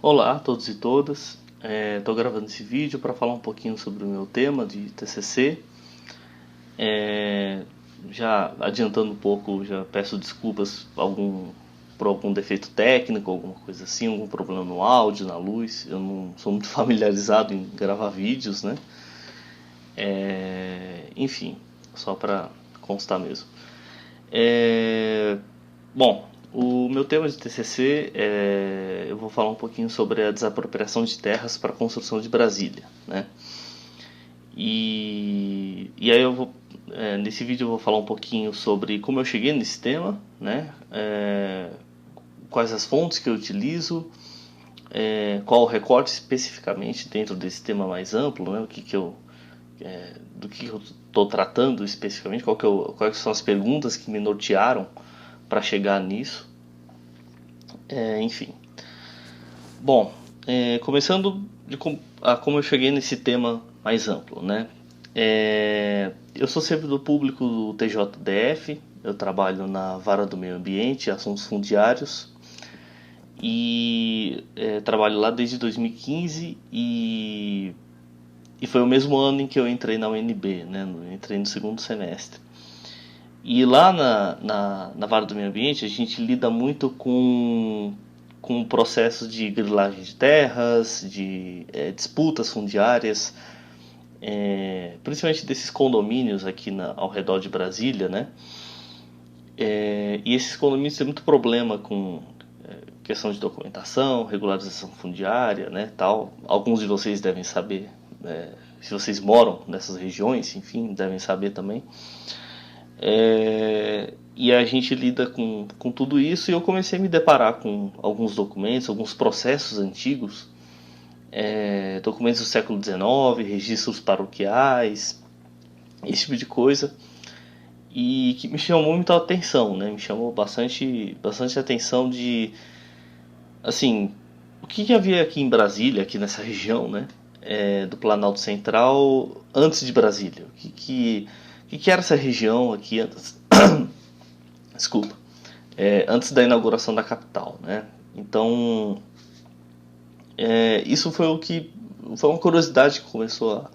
Olá a todos e todas. Estou gravando esse vídeo para falar um pouquinho sobre o meu tema de TCC. É, Já adiantando um pouco, já peço desculpas por algum defeito técnico, alguma coisa assim, algum problema no áudio, na luz. Eu não sou muito familiarizado em gravar vídeos, né? Enfim, só para constar mesmo. É, Bom, o meu tema de TCC eu vou falar um pouquinho sobre a desapropriação de terras para a construção de Brasília, né? E aí nesse vídeo eu vou falar um pouquinho sobre como eu cheguei nesse tema, né? Quais as fontes que eu utilizo, qual o recorte especificamente dentro desse tema mais amplo, né? Do que eu estou tratando especificamente, quais são as perguntas que me nortearam para chegar nisso. Enfim. Bom, começando a como eu cheguei nesse tema mais amplo, né? Eu sou servidor público do TJDF, eu trabalho na Vara do Meio Ambiente e Assuntos Fundiários e trabalho lá desde 2015 e foi o mesmo ano em que eu entrei na UNB, né? Entrei no segundo semestre. E lá na Vara do Meio Ambiente a gente lida muito com processos de grilagem de terras, de disputas fundiárias, principalmente desses condomínios aqui ao redor de Brasília, né? E esses condomínios têm muito problema com questão de documentação, regularização fundiária, né, tal. Alguns de vocês devem saber, se vocês moram nessas regiões, enfim, devem saber também. E a gente lida com tudo isso e eu comecei a me deparar com alguns documentos, alguns processos antigos, documentos do século XIX, registros paroquiais, esse tipo de coisa, e que me chamou muita atenção, né? Me chamou bastante atenção de, assim, o que havia aqui em Brasília, aqui nessa região, né? Do Planalto Central antes de Brasília. O que era essa região aqui antes? Desculpa. Antes da inauguração da capital, né? Então, isso foi uma curiosidade que começou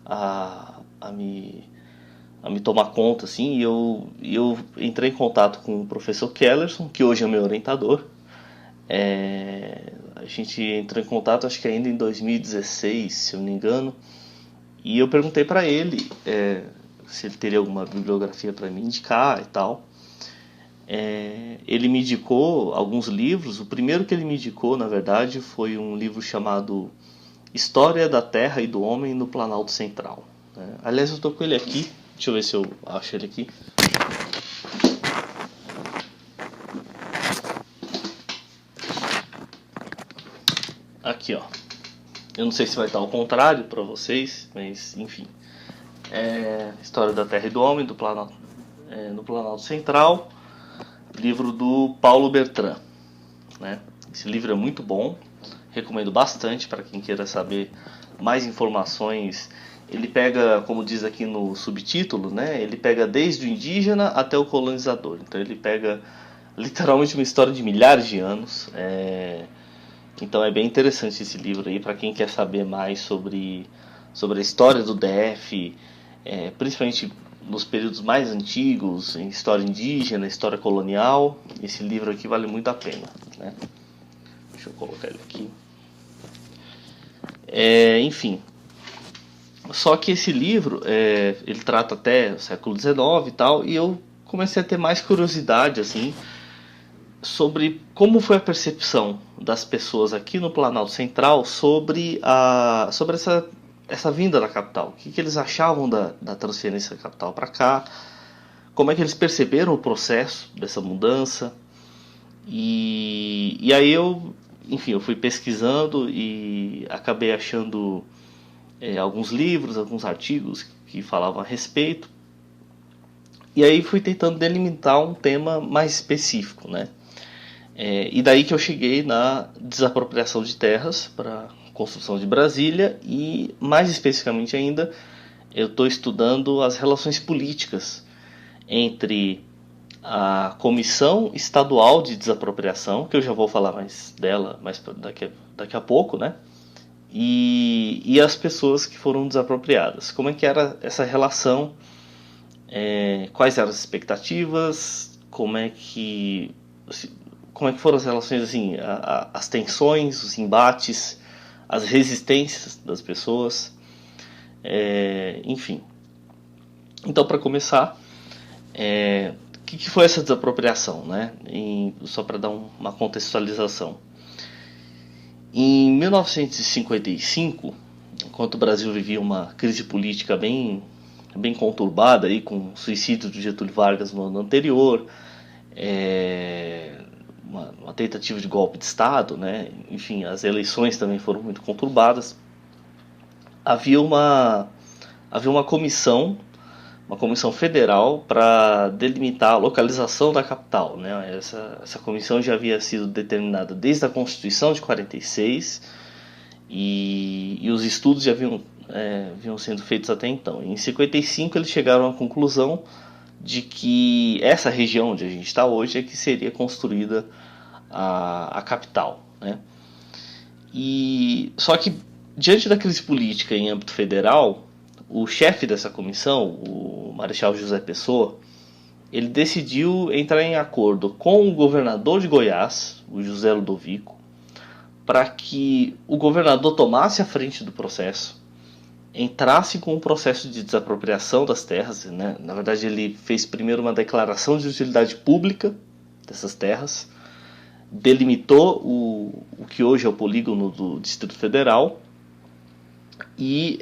a me tomar conta, assim, e eu entrei em contato com o professor Kellerson, que hoje é meu orientador. A gente entrou em contato, acho que ainda em 2016, se eu não me engano, e eu perguntei para ele se ele teria alguma bibliografia para me indicar e tal. Ele me indicou alguns livros. O primeiro que ele me indicou, na verdade, foi um livro chamado História da Terra e do Homem no Planalto Central. Aliás, eu estou com ele aqui. Deixa eu ver se eu acho ele aqui. Aqui, ó. Eu não sei se vai estar ao contrário para vocês, mas enfim. História da Terra e do Homem no Planalto Central. Livro do Paulo Bertrand, né? Esse livro é muito bom, recomendo bastante para quem queira saber mais informações. Ele pega, como diz aqui no subtítulo, né? Ele pega desde o indígena até o colonizador. Então ele pega literalmente uma história de milhares de anos. Então é bem interessante esse livro aí para quem quer saber mais sobre a história do DF, principalmente nos períodos mais antigos, em história indígena, história colonial. Esse livro aqui vale muito a pena, né? Deixa eu colocar ele aqui. Enfim, só que esse livro ele trata até o século XIX e tal, e eu comecei a ter mais curiosidade assim sobre como foi a percepção das pessoas aqui no Planalto Central sobre essa vinda da capital. O que eles achavam da transferência da capital para cá, como é que eles perceberam o processo dessa mudança. E aí eu fui pesquisando e acabei achando alguns livros, alguns artigos que falavam a respeito. E aí fui tentando delimitar um tema mais específico, né? E daí que eu cheguei na desapropriação de terras para construção de Brasília e, mais especificamente ainda, eu estou estudando as relações políticas entre a Comissão Estadual de Desapropriação, que eu já vou falar mais dela daqui a pouco, né? E as pessoas que foram desapropriadas. Como é que era essa relação? Quais eram as expectativas? Como é que foram as relações, assim, as tensões, os embates, as resistências das pessoas, enfim. Então, para começar, o que foi essa desapropriação, né? Só para dar uma contextualização. Em 1955, enquanto o Brasil vivia uma crise política bem conturbada, aí, com o suicídio de Getúlio Vargas no ano anterior, uma tentativa de golpe de Estado, né? Enfim, as eleições também foram muito conturbadas. Havia uma comissão federal para delimitar a localização da capital, né? Essa comissão já havia sido determinada desde a Constituição de 46 e os estudos já vinham sendo feitos até então. Em 55 eles chegaram à conclusão de que essa região onde a gente está hoje é que seria construída a capital, né? Só que diante da crise política em âmbito federal, o chefe dessa comissão, o Marechal José Pessoa, ele decidiu entrar em acordo com o governador de Goiás, o José Ludovico, para que o governador tomasse a frente do processo, entrasse com o processo de desapropriação das terras, né? Na verdade, ele fez primeiro uma declaração de utilidade pública dessas terras, delimitou o que hoje é o polígono do Distrito Federal e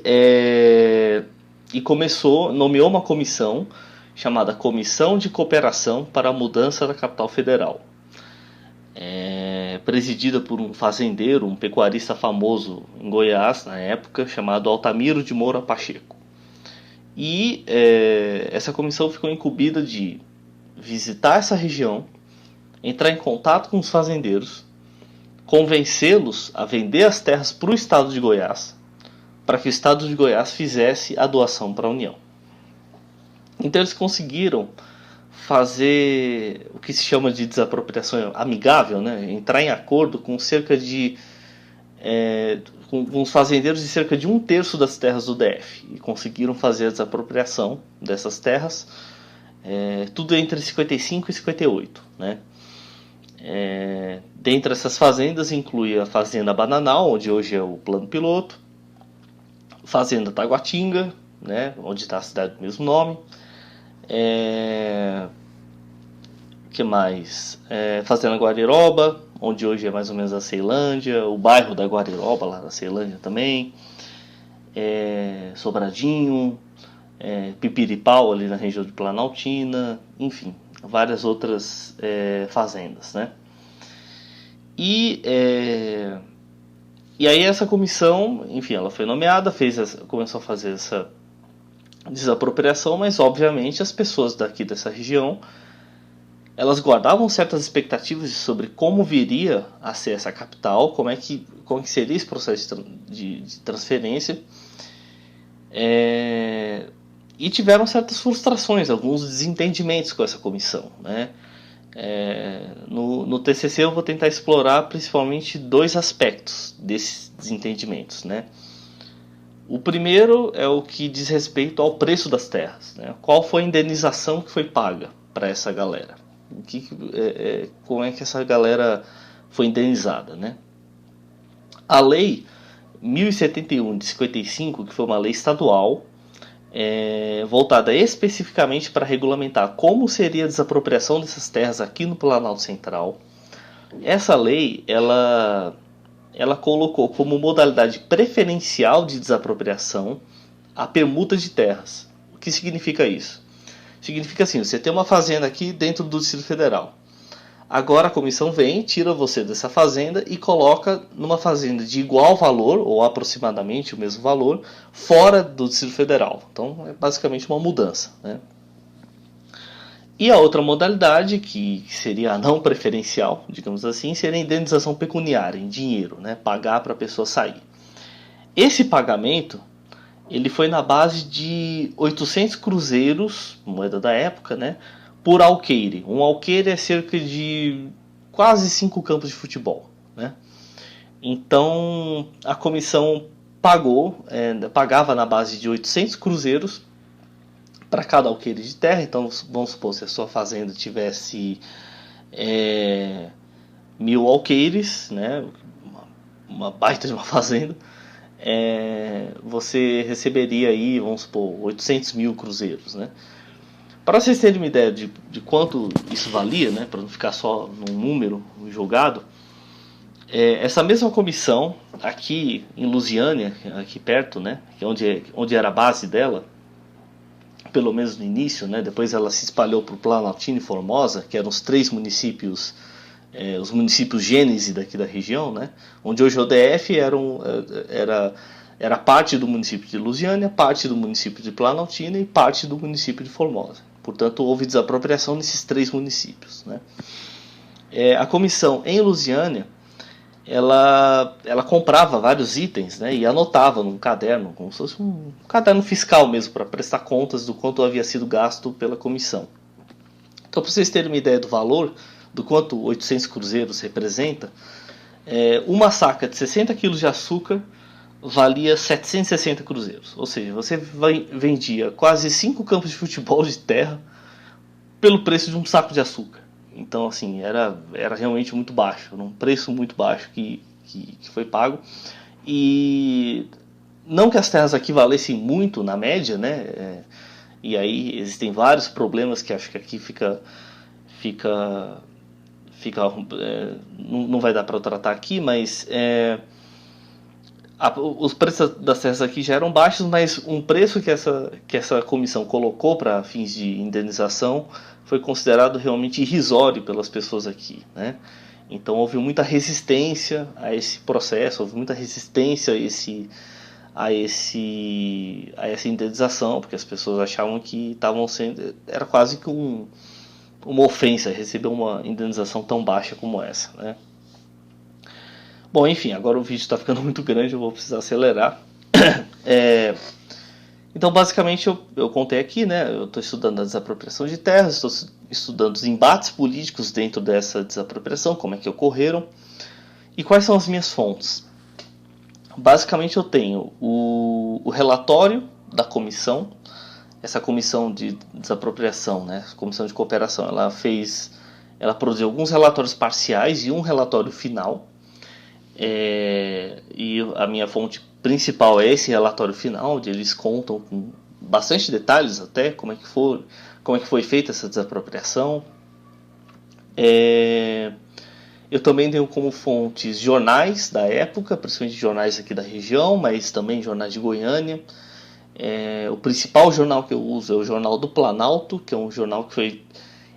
nomeou uma comissão chamada Comissão de Cooperação para a Mudança da Capital Federal, presidida por um fazendeiro, um pecuarista famoso em Goiás na época, chamado Altamiro de Moura Pacheco. E essa comissão ficou incumbida de visitar essa região, entrar em contato com os fazendeiros, convencê-los a vender as terras para o estado de Goiás, para que o estado de Goiás fizesse a doação para a União. Então eles conseguiram fazer o que se chama de desapropriação amigável, né? Entrar em acordo com cerca de com os fazendeiros de cerca de 1/3 das terras do DF, e conseguiram fazer a desapropriação dessas terras, tudo entre 55 e 58, né? Dentre essas fazendas inclui a Fazenda Bananal, onde hoje é o Plano Piloto, Fazenda Taguatinga, né, onde está a cidade do mesmo nome, que mais? Fazenda Guariroba, onde hoje é mais ou menos a Ceilândia, o bairro da Guariroba, lá na Ceilândia também, Sobradinho, Pipiripau, ali na região de Planaltina, enfim, várias outras fazendas, né? E aí essa comissão, enfim, ela foi nomeada, começou a fazer essa desapropriação, mas obviamente as pessoas daqui dessa região, elas guardavam certas expectativas sobre como viria a ser essa capital, como que seria esse processo de transferência, e tiveram certas frustrações, alguns desentendimentos com essa comissão, né? No TCC eu vou tentar explorar principalmente 2 aspectos desses desentendimentos, né? O primeiro é o que diz respeito ao preço das terras, né? Qual foi a indenização que foi paga para essa galera? Como é que essa galera foi indenizada, né? A lei 1071 de 55, que foi uma lei estadual, voltada especificamente para regulamentar como seria a desapropriação dessas terras aqui no Planalto Central. Essa lei, ela colocou como modalidade preferencial de desapropriação a permuta de terras. O que significa isso? Significa assim, você tem uma fazenda aqui dentro do Distrito Federal. Agora a comissão vem, tira você dessa fazenda e coloca numa fazenda de igual valor, ou aproximadamente o mesmo valor, fora do Distrito Federal. Então é basicamente uma mudança, né? E a outra modalidade, que seria a não preferencial, digamos assim, seria a indenização pecuniária, em dinheiro, né? Pagar para a pessoa sair. Esse pagamento, ele foi na base de 800 cruzeiros, moeda da época, né? por alqueire. Um alqueire é cerca de quase 5 campos de futebol, né? Então a comissão pagava na base de 800 cruzeiros para cada alqueire de terra. Então vamos supor, se a sua fazenda tivesse 1000 alqueires, né? Uma baita de uma fazenda, você receberia aí, vamos supor, 800 mil cruzeiros, né? Para vocês terem uma ideia de quanto isso valia, né, para não ficar só num número jogado, essa mesma comissão aqui em Lusiânia, aqui perto, né, que é onde era a base dela, pelo menos no início, né, depois ela se espalhou para o Planaltino e Formosa, que eram os 3 municípios, os municípios gênese daqui da região, né, onde hoje o DF era parte do município de Lusiânia, parte do município de Planaltina e parte do município de Formosa. Portanto, houve desapropriação nesses 3 municípios, né? A comissão em Lusiânia, ela comprava vários itens, né, e anotava num caderno, como se fosse um caderno fiscal mesmo, para prestar contas do quanto havia sido gasto pela comissão. Então, para vocês terem uma ideia do valor, do quanto 800 cruzeiros representa, uma saca de 60 kg de açúcar valia 760 cruzeiros. Ou seja, você vendia quase 5 campos de futebol de terra pelo preço de um saco de açúcar. Então, assim, era realmente muito baixo, era um preço muito baixo que foi pago. E não que as terras aqui valessem muito na média, né? E aí existem vários problemas que acho que aqui não vai dar para eu tratar aqui, mas os preços das terras aqui já eram baixos, mas um preço que essa comissão colocou para fins de indenização foi considerado realmente irrisório pelas pessoas aqui, né? Então houve muita resistência a esse processo, houve muita resistência a essa indenização, porque as pessoas achavam que era quase que uma ofensa receber uma indenização tão baixa como essa, né? Bom, enfim, agora o vídeo está ficando muito grande, eu vou precisar acelerar. Então, basicamente, eu contei aqui, né? Eu estou estudando a desapropriação de terras, estou estudando os embates políticos dentro dessa desapropriação, como é que ocorreram e quais são as minhas fontes. Basicamente, eu tenho o relatório da comissão, essa comissão de desapropriação, né? Comissão de cooperação, ela produziu alguns relatórios parciais e um relatório final. E a minha fonte principal é esse relatório final, onde eles contam com bastante detalhes até como é que foi feita essa desapropriação. Eu também tenho como fontes jornais da época, principalmente jornais aqui da região, mas também jornais de Goiânia. O principal jornal que eu uso é o Jornal do Planalto, que é um jornal que foi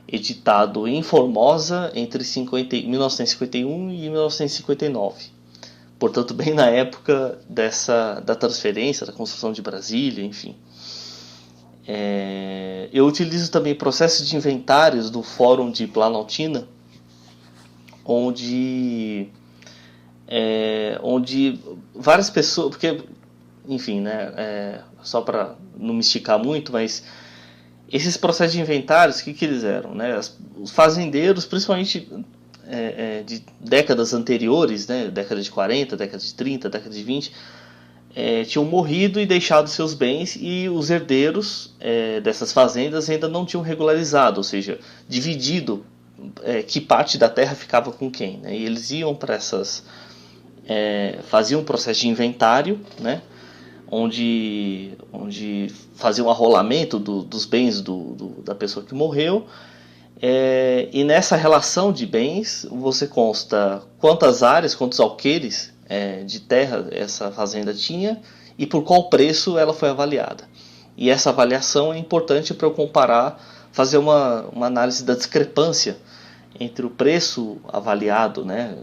editado em Formosa entre 1951 e 1959. Portanto, bem na época da transferência, da construção de Brasília, enfim. Eu utilizo também processos de inventários do Fórum de Planaltina, onde várias pessoas, porque, enfim, né, só para não me esticar muito, mas esses processos de inventários, o que eles eram, né? Os fazendeiros, principalmente de décadas anteriores, né, década de 40, década de 30, década de 20, tinham morrido e deixado seus bens, e os herdeiros dessas fazendas ainda não tinham regularizado, ou seja, dividido que parte da terra ficava com quem, né? E eles iam para faziam um processo de inventário, né, onde faziam um arrolamento dos bens da pessoa que morreu. E nessa relação de bens você consta quantas áreas, quantos alqueires de terra essa fazenda tinha e por qual preço ela foi avaliada. E essa avaliação é importante para eu comparar, fazer uma análise da discrepância entre o preço avaliado, né,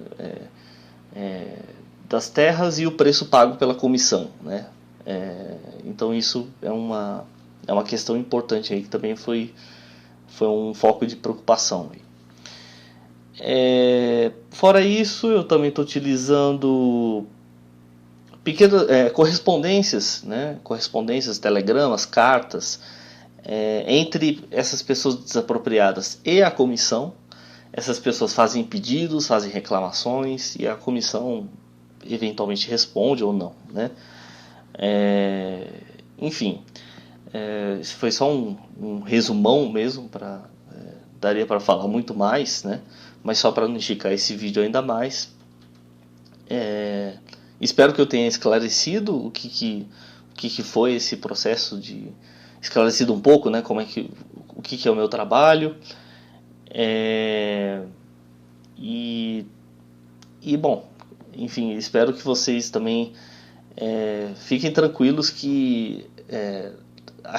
das terras e o preço pago pela comissão, né? Então isso é uma questão importante aí, que também foi um foco de preocupação. Fora isso, eu também estou utilizando pequenas correspondências, né? Correspondências, telegramas, cartas, entre essas pessoas desapropriadas e a comissão. Essas pessoas fazem pedidos, fazem reclamações e a comissão eventualmente responde ou não, né? Enfim, isso foi só um resumão mesmo, daria para falar muito mais, né? Mas só para não esticar esse vídeo ainda mais. Espero que eu tenha esclarecido o que foi esse processo esclarecido um pouco, né? O que é o meu trabalho. Bom, enfim, espero que vocês também fiquem tranquilos que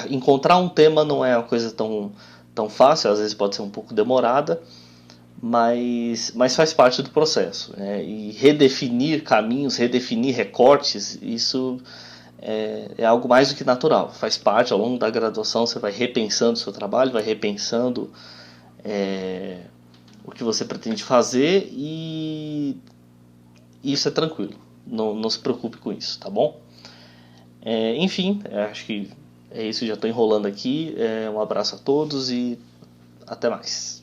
encontrar um tema não é uma coisa tão fácil, às vezes pode ser um pouco demorada, mas faz parte do processo, né? E redefinir caminhos, redefinir recortes, isso é algo mais do que natural, faz parte. Ao longo da graduação você vai repensando o seu trabalho, vai repensando o que você pretende fazer, e isso é tranquilo, não se preocupe com isso, tá bom? Enfim, acho que é isso, já estou enrolando aqui. Um abraço a todos e até mais.